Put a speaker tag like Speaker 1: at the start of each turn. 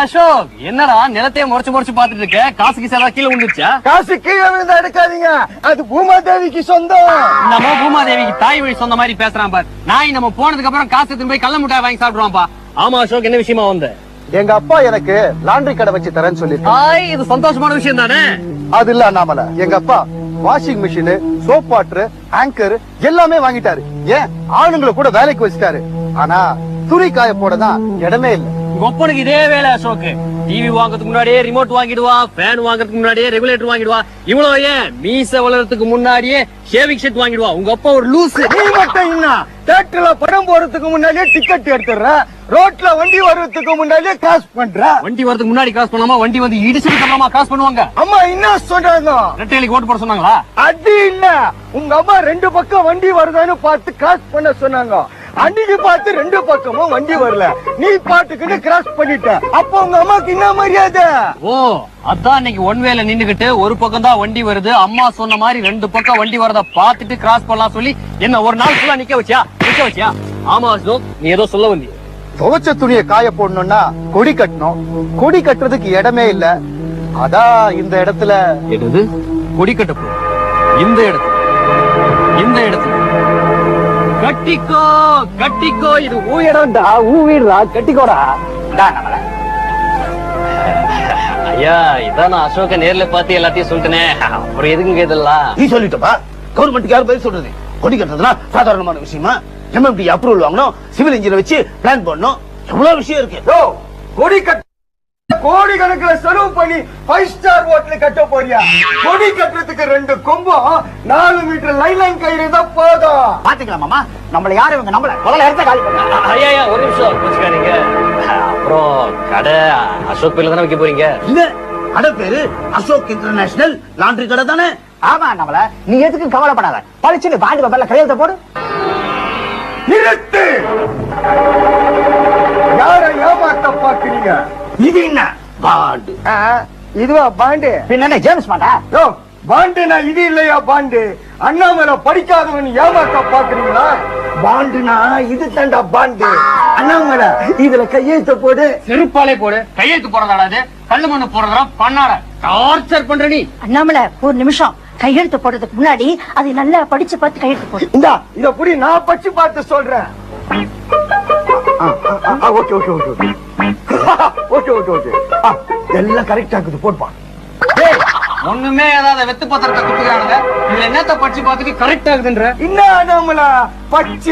Speaker 1: அசோக், என்னடா நிலத்தையே முறைச்சு பாத்துட்டு இருக்க? காசுக்கு சேரா கீழே விழுந்துருச்சா?
Speaker 2: காசு கீழே விழுந்தா எடுக்காதீங்க, அது பூமாதேவிக்கு சொந்தம்.
Speaker 1: நம்ம பூமாதேவிக்கு தாய் வழி சொந்த மாதிரி பேசுறான் பார். நாய் நம்ம போனதுக்கு அப்புறம் காசு எடுத்து போய் கள்ள முட்டாய் வாங்கி சாப்பிடுவான்பா. ஆமா அசோக், என்ன விஷயமா வந்த?
Speaker 2: எங்க அப்பா எனக்கு லாண்டரி கடை வச்சு தரேன்னு சொல்லிருக்காரு.
Speaker 1: இது சந்தோஷமான விஷயம் தானே?
Speaker 2: அது இல்ல அண்ணாமலை, எங்க அப்பா washing machine, soap water, hanger எல்லாமே வாங்கிட்டாரு. ஏன் ஆளுங்களை கூட வேலைக்கு வச்சுட்டாரு. ஆனா துணி காய போடதான் இடமே இல்ல.
Speaker 1: ஒப்பனுக்கு இதே வேலை அசோக். டிவி வாங்குறதுக்கு முன்னாடியே ரிமோட் வாங்கிடுவா, ஃபேன் வாங்குறதுக்கு முன்னாடியே ரெகுலேட்டர் வாங்கிடுவா. இவ்வளவு ஏன் மீச வளர்றதுக்கு முன்னாடியே ஷேவிங் செட் வாங்கிடுவா. உங்க அப்பா ஒரு லூஸ்.
Speaker 2: நீ மட்டும் என்ன தியேட்டர்ல படம் போறதுக்கு முன்னாடியே டிக்கெட் எடுத்துற, ரோட்ல வண்டி வர்றதுக்கு முன்னாடியே காசு பண்ற.
Speaker 1: வண்டி வரதுக்கு முன்னாடி காசு பண்ணாம வண்டி வந்து இடிச்சுட்டு அப்புறமா காசு பண்ணுவாங்க.
Speaker 2: அம்மா என்ன சொல்றாங்க?
Speaker 1: ரெட்டையிலுக்கு ஓட்டு போட சொன்னாங்களா?
Speaker 2: அது இல்ல, உங்க அம்மா ரெண்டு பக்கம் வண்டி வருதான்னு பார்த்து காசு பண்ண சொன்னாங்க. அன்னைக்கு பார்த்து ரெண்டு பக்கமும் வண்டி வரல, நீ பாட்டுக்கிட்டு கிராஸ் பண்ணிட்ட. அப்ப உங்க அம்மாக்கு என்ன மரியாதை?
Speaker 1: ஓ, அதான் இன்னைக்கு ஒன் வேல நின்னுகிட்டு ஒரு பக்கம் தான் வண்டி வருது, அம்மா சொன்ன மாதிரி ரெண்டு பக்கம் வண்டி வரத பாத்துட்டு கிராஸ் பண்ணலாம் சொல்லி என்ன ஒரு நாள் ஃபுல்லா நிக்க வச்சியா? ஆமா அசோக், நீ ஏதோ சொல்ல வந்திய.
Speaker 2: துவைச்ச துணியை காய போடணும்னா கொடி கட்டணும். கொடி கட்டுறதுக்கு இடமே இல்ல. அதான் இந்த இடத்துல.
Speaker 1: என்னது கொடி கட்ட போ? இந்த இடத்துல கட்டிக்கோ, இது ஊ இடம்டா, ஊ வீடுடா, கட்டிக்கோடா. ஐயா, இதான் நான் அசோக நேர்ல பார்த்து எல்லாத்தையும் சொல்லிட்டேனே, அப்புறம் எதுக்குங்க இதெல்லாம்?
Speaker 3: நீ சொல்லிட்டப்பா, கவர்மெண்ட்டுக்கு யாரும் பதில் சொல்றது? கொடி கட்டுறதுனா சாதாரணமான விஷயமா? எம்எம்டி அப்ரூவல் வாங்கணும், சிவில் இன்ஜினியர் வச்சு பிளான் பண்ணணும், எவ்வளவு விஷயம் இருக்கு.
Speaker 2: கொடி கட்ட கோடி கணக்குல செலவு பண்ணி 5 ஸ்டார் ஹோட்டல் கட்ட போறியா? கொடி கட்டுறதுக்கு 2 கொம்பும் 4 மீட்டர் லைன் கயிறு தான் போதும்.
Speaker 3: பாத்துக்கலாம் மாமா, நம்மள யாரு இவங்க நம்மள முதல்ல இடத்த காலி பண்ண.
Speaker 1: ஐயா ஒரு நிமிஷம் கோச்சுக்காதீங்க. அப்புறம் கடை அசோக் பேர்ல தானே வைக்க போறீங்க?
Speaker 3: இல்ல, கடை பேரு அசோக் இன்டர்நேஷனல் லாண்டரி கடை தானே?
Speaker 4: ஆமா நம்மள, நீ எதுக்கு கவலைப்படாத, பழிச்சுன்னு பாண்டு பேப்பர்ல கையெழுத்த போடு.
Speaker 2: நிறுத்து! யார ஏமாத்த பாக்குறீங்க?
Speaker 3: இது என்ன பாண்டு?
Speaker 2: இதுவா பாண்டு?
Speaker 4: பின்ன ஜேம்ஸ் பாண்டா?
Speaker 2: யோ, பாண்டுனா இது இல்லையா பாண்டு? அண்ணாமலை படிக்காதவன் ஏமாத்த பாக்குறீங்களா? பாண்டுனா இது தாண்டா பாண்டு. அண்ணாமலை இதுல கையெழுத்த போடு.
Speaker 1: செருப்பாலே போடு. கையெழுத்து போறதாடாது, கல்லு மண்ணு போறதா பண்ணாட டார்ச்சர் பண்ற நீ.
Speaker 5: அண்ணாமலை ஒரு நிமிஷம், கையெழுத்து போடுறதுக்கு முன்னாடி அதை நல்லா படிச்சு பார்த்து கையெழுத்து போடு.
Speaker 2: இந்தா இத புடி, நான் பச்சு பார்த்து சொல்றேன். Okay okay okay okay okay okay okay எல்லாம் கரெக்டா இருக்குது, போடுப்பா.
Speaker 1: ஒண்ணுமே ஏதாவது வெத்து பத்திரத்தை குடுக்குறானுங்க, இதுல என்னத்த படிச்சு பார்த்துட்டு கரெக்ட் ஆகுதுன்ற.
Speaker 2: என்ன அண்ணாமலை பச்சு